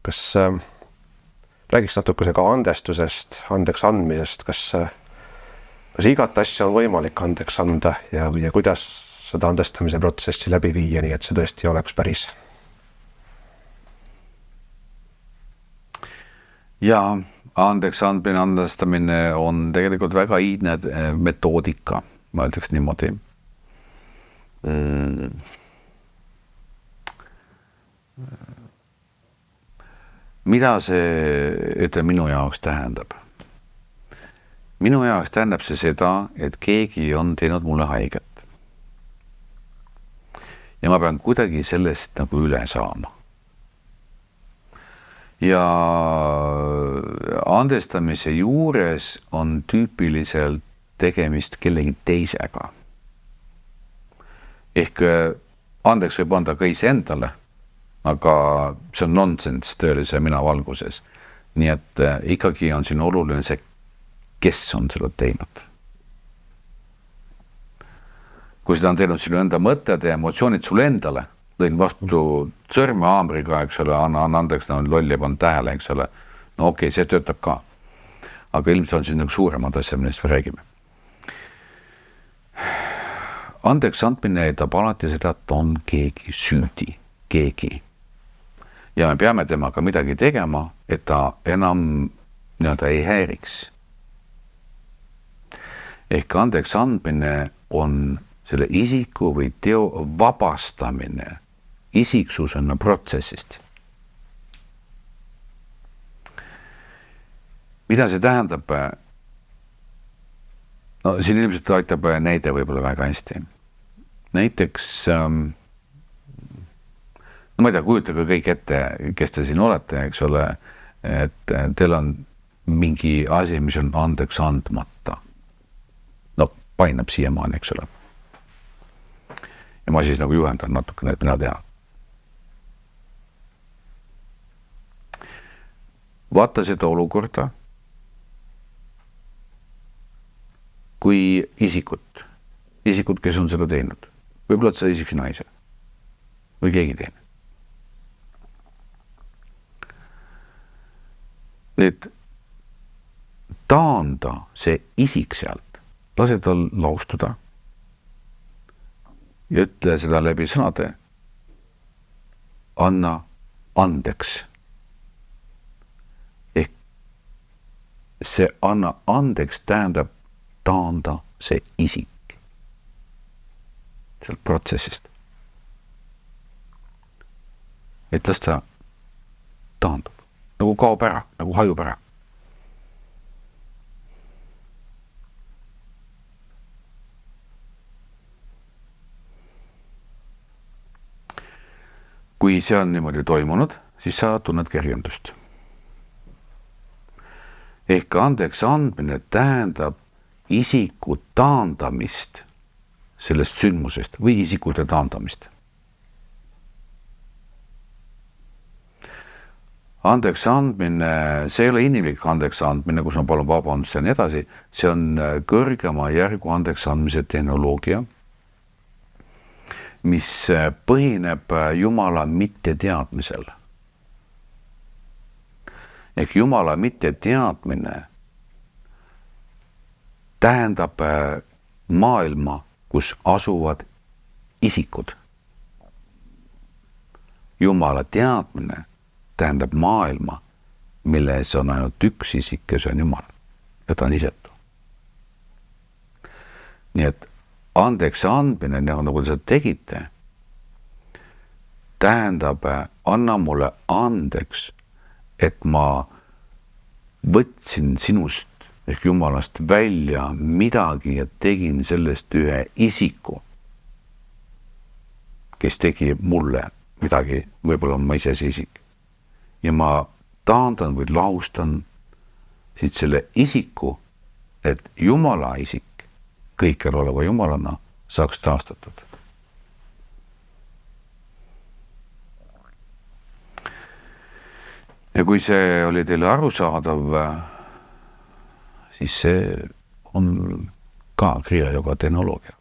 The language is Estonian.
kas räägiks natuke ka andestusest, andeks andmisest, kas igat asja on võimalik andeks anda ja kuidas seda andestamise protsessi läbi viia, nii et see tõesti oleks päris? Ja andeks andmine, andestamine on tegelikult väga iidne metoodika, ma ütleks niimoodi. Mida see minu jaoks tähendab? Minu jaoks tähendab see seda, et keegi on teinud mulle haiget. Ja ma pean kuidagi sellest nagu üle saama. Ja andestamise juures on tüüpiliselt tegemist kellegi teisega. Ehk andeks võib anda ka iseendale, aga see on nonsense tõelise mina valguses. Nii et ikkagi on siin oluline see, kes on seda teinud. Kui seda on teinud sinu enda mõtted ja emotsioonid sulle endale, lõin vastu sõrme haamriga, eks ole, anna andeks, lolli pannud tähele, eks ole. No okei, see töötab ka. Aga ilmselt on siin nagu suuremad asjad, millest me räägime. Andeks andmine näitab alati seda, et on keegi süüdi, keegi. Ja me peame temaga midagi tegema, et ta enam ei häiriks. Ehk andeks andmine on selle isiku või teo vabastamine isiksusena protsessist. Mida see tähendab? No, siin ilmselt aitab näide võib-olla väga hästi. Näiteks, no ma ei tea, kujutage kõik ette, kes te siin olete, eks ole, et teil on mingi asi, mis on andeks andmata. No, painab siiamaani, eks ole. Ja ma siis nagu juhendan natukene, et mina teha. Vaata seda olukorda, kui isikut, kes on seda teinud. Võib-olla et sa isik naise või keegi teine. Et taanda see isik sealt, lase tal laustuda ja ütle seda läbi sõnade, anna andeks. Ehk see anna andeks tähendab taanda see isik sealt protsessist. Et las ta taandub, nagu kaob ära, nagu hajub ära. Kui see on niimoodi toimunud, siis sa tunned kergendust. Ehk andeks andmine tähendab isiku taandamist sellest sündmusest või isikute taandamist. Andeks andmine, see ei ole inimlik andeks andmine, kus ma palun vabandust ja nii edasi, see on kõrgema järgu andeks andmise tehnoloogia, mis põhineb Jumala mitteteadmisel. Ehk Jumala mitteteadmine tähendab maailma, kus asuvad isikud. Jumala teadmine tähendab maailma, milles on ainult üks isik, kes on Jumal. Ja ta on isetu. Nii et andeks andmine, nagu te seda tegite, tähendab, anna mulle andeks, et ma võtsin sinust ehk Jumalast välja midagi ja tegin sellest ühe isiku, kes tegi mulle midagi, võib-olla ma ise see isik. Ja ma taandan või laustan siit selle isiku, et Jumala isik, kõikjal oleva Jumalana, saaks taastatud. Ja kui see oli teile arusaadav, siis see on ka kriiajoga tehnoloogia.